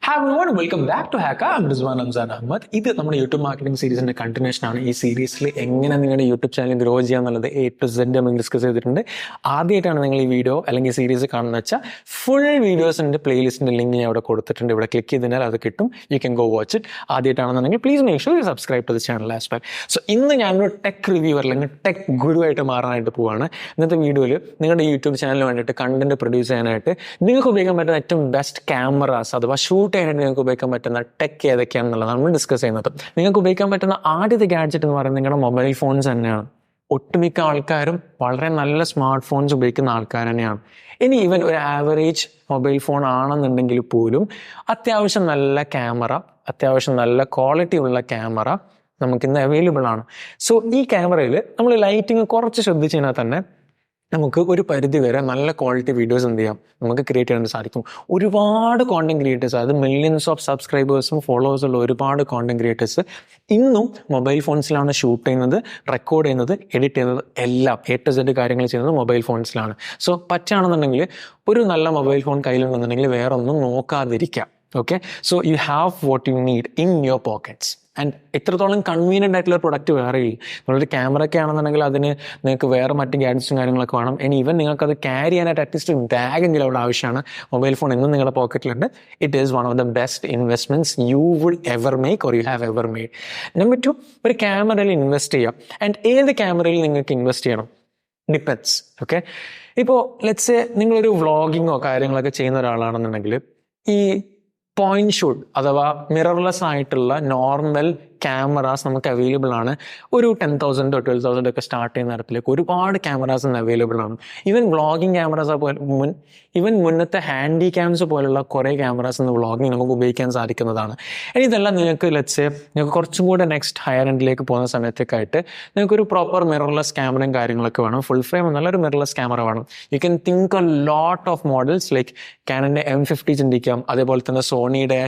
Hi everyone, welcome back to Hacker. I'm Rizwan Ramzan Ahmad. ഇത് നമ്മുടെ YouTube marketing സീരീസിന്റെ continuation ആണ്. ഈ സീരീസിൽ എങ്ങനെ നിങ്ങളുടെ യൂട്യൂബ് ചാനൽ ഗ്രോ ചെയ്യാന്നുള്ളത് A to Z നമ്മൾ ഡിസ്കസ് ചെയ്തിട്ടുണ്ട്. ആദ്യമായിട്ടാണ് നിങ്ങൾ ഈ വീഡിയോ അല്ലെങ്കിൽ സീരീസ് കാണുന്ന വെച്ചാൽ ഫുൾ വീഡിയോസിന്റെ പ്ലേലിസ്റ്റിന്റെ ലിങ്ക് ഞാൻ അവിടെ കൊടുത്തിട്ടുണ്ട്. ഇവിടെ ക്ലിക്ക് ചെയ്തതിനാൽ അത് കിട്ടും. You can go watch it. ആദ്യമായിട്ടാണെന്നുണ്ടെങ്കിൽ please make sure you subscribe to the channel as well. So ഇന്ന് ഞാനൊരു ടെക് റിവ്യൂവർ അല്ലെങ്കിൽ ടെക് ഗുരുവായിട്ട് മാറാനായിട്ട് പോവാണ്. ഇന്നത്തെ വീഡിയോയിൽ നിങ്ങളുടെ യൂട്യൂബ് ചാനലിന് വേണ്ടിയിട്ട് കണ്ടന്റ് പ്രൊഡ്യൂസ് ചെയ്യാനായിട്ട് നിങ്ങൾക്ക് ഉപയോഗിക്കാൻ പറ്റുന്ന ഏറ്റവും ബെസ്റ്റ് ക്യാമറാസ് അഥവാ ഷൂട്ട് ചെയ്യാനായിട്ട് നിങ്ങൾക്ക് ഉപയോഗിക്കാൻ പറ്റുന്ന ടെക് ഏതൊക്കെയാണെന്നുള്ളതാണ് നമ്മൾ ഡിസ്കസ് ചെയ്യുന്നത്. നിങ്ങൾക്ക് ഉപയോഗിക്കാൻ പറ്റുന്ന ആദ്യത്തെ ഗാഡ്ജറ്റ് എന്ന് പറയുന്നത് നിങ്ങളുടെ മൊബൈൽ ഫോൺസ് തന്നെയാണ്. ഒട്ടുമിക്ക ആൾക്കാരും വളരെ നല്ല സ്മാർട്ട് ഫോൺസ് ഉപയോഗിക്കുന്ന ആൾക്കാർ തന്നെയാണ്. ഇനി ഈവൻ ഒരു ആവറേജ് മൊബൈൽ ഫോൺ ആണെന്നുണ്ടെങ്കിൽ പോലും അത്യാവശ്യം നല്ല ക്യാമറ, അത്യാവശ്യം നല്ല ക്വാളിറ്റി ഉള്ള ക്യാമറ നമുക്കിന്ന് അവൈലബിൾ ആണ്. സോ ഈ ക്യാമറയിൽ നമ്മൾ ലൈറ്റിങ് കുറച്ച് ശ്രദ്ധിച്ചു കഴിഞ്ഞാൽ തന്നെ നമുക്ക് ഒരു പരിധി വരെ നല്ല ക്വാളിറ്റി വീഡിയോസ് എന്ത് ചെയ്യാം, നമുക്ക് ക്രിയേറ്റ് ചെയ്യാൻ സാധിക്കും. ഒരുപാട് കോണ്ടന്റ് ക്രിയേറ്റേഴ്സ്, അതായത് മില്യൺസ് ഓഫ് സബ്സ്ക്രൈബേഴ്സും ഫോളോവേഴ്സും ഉള്ള ഒരുപാട് കോണ്ടന്റ് ക്രിയേറ്റേഴ്സ് ഇന്നും മൊബൈൽ ഫോൺസിലാണ് ഷൂട്ട് ചെയ്യുന്നത്, റെക്കോർഡ് ചെയ്യുന്നത്, എഡിറ്റ് ചെയ്യുന്നത്, എല്ലാം A to Z കാര്യങ്ങൾ ചെയ്യുന്നത് മൊബൈൽ ഫോൺസിലാണ്. സോ പറ്റുകയാണെന്നുണ്ടെങ്കിൽ ഒരു നല്ല മൊബൈൽ ഫോൺ കയ്യിലുണ്ടെന്നുണ്ടെങ്കിൽ വേറെ ഒന്നും നോക്കാതിരിക്കാം. Okay, so you have what you need in your pockets. And എത്രത്തോളം കൺവീനിയൻ്റ് ആയിട്ടുള്ള പ്രൊഡക്റ്റ് വേറെ ഇല്ല. നിങ്ങളൊരു ക്യാമറയൊക്കെ ആണെന്നുണ്ടെങ്കിൽ അതിന് നിങ്ങൾക്ക് വേറെ മറ്റ് ഗാഡ്ജറ്റ്സും കാര്യങ്ങളൊക്കെ വേണം. ഇനി ഈവൻ നിങ്ങൾക്ക് അത് ക്യാരി ചെയ്യാനായിട്ട് അറ്റ്ലീസ്റ്റ് ബാഗ് എങ്കിലും അവിടെ ആവശ്യമാണ്. മൊബൈൽ ഫോൺ എന്നും നിങ്ങളുടെ പോക്കറ്റിലുണ്ട്. It is one of the best investments you will ever make or you have ever made. Number 2, ഒരു ക്യാമറയിൽ ഇൻവെസ്റ്റ് ചെയ്യാം. ആൻഡ് ഏത് ക്യാമറയിൽ നിങ്ങൾക്ക് ഇൻവെസ്റ്റ് ചെയ്യണം ഡിപ്പെൻഡ്സ്. ഓക്കെ, ഇപ്പോൾ ലെറ്റ്സ് സേ നിങ്ങളൊരു വ്ളോഗിങ്ങോ കാര്യങ്ങളൊക്കെ ചെയ്യുന്ന ഒരാളാണെന്നുണ്ടെങ്കിൽ ഈ പോയിന്റ് ഷൂട്ട് അഥവാ മിറർലെസ് ആയിട്ടുള്ള നോർമൽ ക്യാമറാസ് നമുക്ക് അവൈലബിൾ ആണ്. ഒരു 10,000 to 12,000 ഒക്കെ സ്റ്റാർട്ട് ചെയ്യുന്ന തരത്തിലേക്ക് ഒരുപാട് ക്യാമറാസ് അവൈലബിൾ ആണ്. ഈവൻ വ്ളോഗിങ് ക്യാമറാസ് ഈവൻ മുന്നത്തെ ഹാൻഡി ക്യാംസ് പോലുള്ള കുറേ ക്യാമറാസ് ഇന്ന് വ്ളോഗിങ് നമുക്ക് ഉപയോഗിക്കാൻ സാധിക്കുന്നതാണ്. ഇനി ഇതെല്ലാം നിങ്ങൾക്ക് ലെറ്റ്സ് നിങ്ങൾക്ക് കുറച്ചും കൂടെ നെക്സ്റ്റ് ഹയർ എൻഡിലേക്ക് പോകുന്ന സമയത്തേക്കായിട്ട് നിങ്ങൾക്കൊരു പ്രോപ്പർ മിറർലെസ് ക്യാമറയും കാര്യങ്ങളൊക്കെ വേണം. ഫുൾ ഫ്രെയിം നല്ലൊരു മിറർലെസ് ക്യാമറ വേണം. You can think a lot of models like കാനന്റെ M50 ചിന്തിക്കാം, അതേപോലെ തന്നെ സോണിയുടെ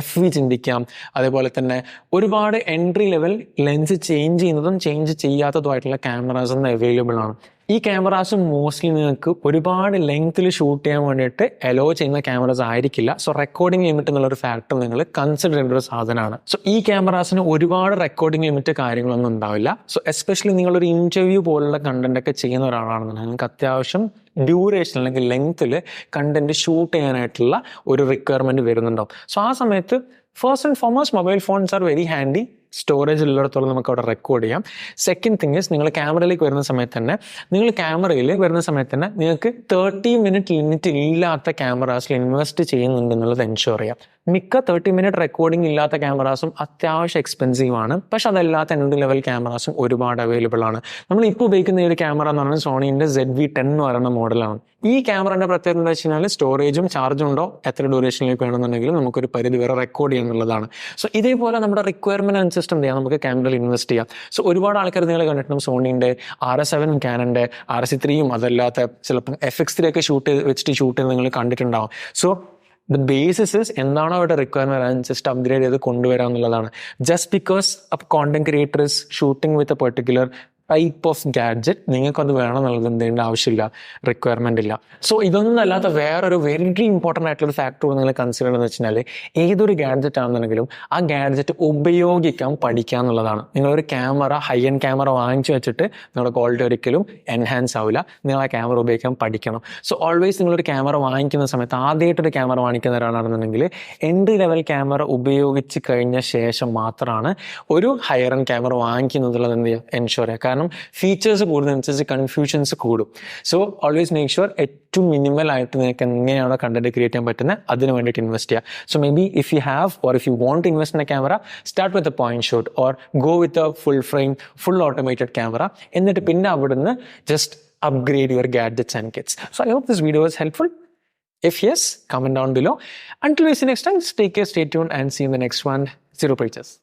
FV ചിന്തിക്കാം, അതേപോലെ തന്നെ ഒരുപാട് എൻട്രി ലെവൽ ലെൻസ് ചേഞ്ച് ചെയ്യുന്നതും ചേഞ്ച് ചെയ്യാത്തതുമായിട്ടുള്ള ക്യാമറാസ് അവൈലബിൾ ആണ്. ഈ ക്യാമറാസ് മോസ്റ്റ്ലി നിങ്ങൾക്ക് ഒരുപാട് ലെങ്ത്തിൽ ഷൂട്ട് ചെയ്യാൻ വേണ്ടിയിട്ട് അലോ ചെയ്യുന്ന ക്യാമറാസ് ആയിരിക്കില്ല. സോ റെക്കോർഡിംഗ് ലിമിറ്റ് എന്നുള്ളൊരു ഫാക്ടർ നിങ്ങൾ കൺസിഡർ ചെയ്യേണ്ട ഒരു സാധനമാണ്. സോ ഈ ക്യാമറാസിന് ഒരുപാട് റെക്കോർഡിംഗ് ലിമിറ്റ് കാര്യങ്ങളൊന്നും ഉണ്ടാവില്ല. സോ എസ്പെഷ്യലി നിങ്ങളൊരു ഇന്റർവ്യൂ പോലുള്ള കണ്ടന്റ് ഒക്കെ ചെയ്യുന്ന ഒരാളാണെന്നുണ്ടെങ്കിൽ നിങ്ങൾക്ക് അത്യാവശ്യം ഡ്യൂറേഷൻ അല്ലെങ്കിൽ ലെങ്ത്തിൽ കണ്ടന്റ് ഷൂട്ട് ചെയ്യാനായിട്ടുള്ള ഒരു റിക്വയർമെന്റ് വരുന്നുണ്ടാവും. സോ ആ സമയത്ത് first and foremost mobile phones are very handy. Storage ഉള്ളിടത്തോളം നമുക്ക് അവിടെ റെക്കോർഡ് ചെയ്യാം. സെക്കൻഡ് തിങ് ഇസ് നിങ്ങൾ ക്യാമറയിലേക്ക് വരുന്ന സമയത്ത് തന്നെ നിങ്ങൾക്ക് 30 മിനിറ്റ് ലിമിറ്റ് ഇല്ലാത്ത ക്യാമറാസിൽ ഇൻവെസ്റ്റ് ചെയ്യുന്നുണ്ട് എന്നുള്ളത് എൻഷുർ ചെയ്യാം. മിക്ക 30 മിനിറ്റ് റെക്കോർഡിംഗ് ഇല്ലാത്ത ക്യാമറാസും അത്യാവശ്യം എക്സ്പെൻസീവ് ആണ്. പക്ഷെ അതല്ലാത്ത എൻഡ് ലെവൽ ക്യാമറാസും ഒരുപാട് അവൈലബിൾ ആണ്. നമ്മൾ ഇപ്പോൾ ഉപയോഗിക്കുന്ന ഈ ഒരു ക്യാമറ എന്ന് പറയുന്നത് സോണീൻ്റെ ZV-10 എന്ന് പറയുന്ന മോഡലാണ്. ഈ ക്യാമറയുടെ പ്രത്യേകത എന്ന് വെച്ച് കഴിഞ്ഞാൽ സ്റ്റോറേജും ചാർജും ഉണ്ടോ, എത്ര ഡ്യൂറേഷനിലേക്ക് വേണമെന്നുണ്ടെങ്കിലും നമുക്കൊരു പരിധി വരെ റെക്കോർഡ് ചെയ്യാം എന്നുള്ളതാണ്. സോ ഇതേപോലെ നമ്മുടെ റിക്വയർമെന്റ് അനുസരിച്ച് എന്ത് ചെയ്യാം, നമുക്ക് ക്യാമറയിൽ ഇൻവെസ്റ്റ് ചെയ്യാം. സോ ഒരുപാട് ആൾക്കാർ നിങ്ങൾ കണ്ടിട്ടുണ്ടാവും സോണീൻ്റെ RS7, കാനന്റെ RC3, അതല്ലാത്ത ചിലപ്പം FX3 ഒക്കെ വെച്ചിട്ട് ഷൂട്ട് ചെയ്ത് നിങ്ങൾ കണ്ടിട്ടുണ്ടാവും. സോ ദ ബേസിസ് എന്താണോ അവരുടെ റിക്വയർമെന്റ് അനുസരിച്ച് അപ്ഗ്രേഡ് ചെയ്ത് കൊണ്ടുവരാം എന്നുള്ളതാണ്. Just because content creators shooting with a particular type of gadget നിങ്ങൾക്കത് വേണം എന്നുള്ളത് എന്തെങ്കിലും ആവശ്യമില്ല, റിക്വയർമെന്റ് ഇല്ല. സോ ഇതൊന്നും അല്ലാത്ത വേറൊരു വെരി ഇമ്പോർട്ടൻ്റ് ആയിട്ടുള്ള ഫാക്ടർ നിങ്ങൾ കൺസിഡർ എന്ന് വെച്ചാൽ ഏതൊരു ഗാഡ്ജറ്റ് ആണെന്നുണ്ടെങ്കിലും ആ ഗാഡ്ജറ്റ് ഉപയോഗിക്കാൻ പഠിക്കുക എന്നുള്ളതാണ്. നിങ്ങളൊരു ക്യാമറ, ഹൈ എൻഡ് ക്യാമറ വാങ്ങിച്ചു വെച്ചിട്ട് നിങ്ങളുടെ ക്വാളിറ്റി ഒരിക്കലും എൻഹാൻസ് ആവില്ല. നിങ്ങൾ ആ ക്യാമറ ഉപയോഗിക്കാൻ പഠിക്കണം. സോ ഓൾവേസ് നിങ്ങളൊരു ക്യാമറ വാങ്ങിക്കുന്ന സമയത്ത് ആദ്യമായിട്ടൊരു ക്യാമറ വാങ്ങിക്കുന്ന ഒരാളാണെന്നുണ്ടെങ്കിൽ എൻട്രി ലെവൽ ക്യാമറ ഉപയോഗിച്ച് കഴിഞ്ഞ ശേഷം മാത്രമാണ് ഒരു ഹയർ എൻഡ് ക്യാമറ വാങ്ങിക്കുന്നുള്ളത് എന്ത് ചെയ്യുക, എൻഷുർ ചെയ്യുക. കാരണം ഫീച്ചേഴ്സ് കൂടുന്നതനുസരിച്ച് കൺഫ്യൂഷൻസ് കൂടും. സോ ഓൾവേസ് മേക്ക് ഷുവർ ഏറ്റവും മിനിമൽ ആയിട്ട് നിങ്ങൾക്ക് എങ്ങനെയാണോ കണ്ടന്റ് ക്രിയേറ്റ് ചെയ്യാൻ പറ്റുന്നത് അതിന് വേണ്ടിയിട്ട് ഇൻവെസ്റ്റ് ചെയ്യുക. So maybe if you have or if you want to invest in a camera, start with a point shot or go with a full frame full automated camera. എന്നിട്ട് പിന്നെ അവിടുന്ന് just upgrade your gadgets and kits. So I hope this video was helpful. If yes, comment down below. Until we see next time, take care, stay tuned, and see you in the next one. Zero Preachers.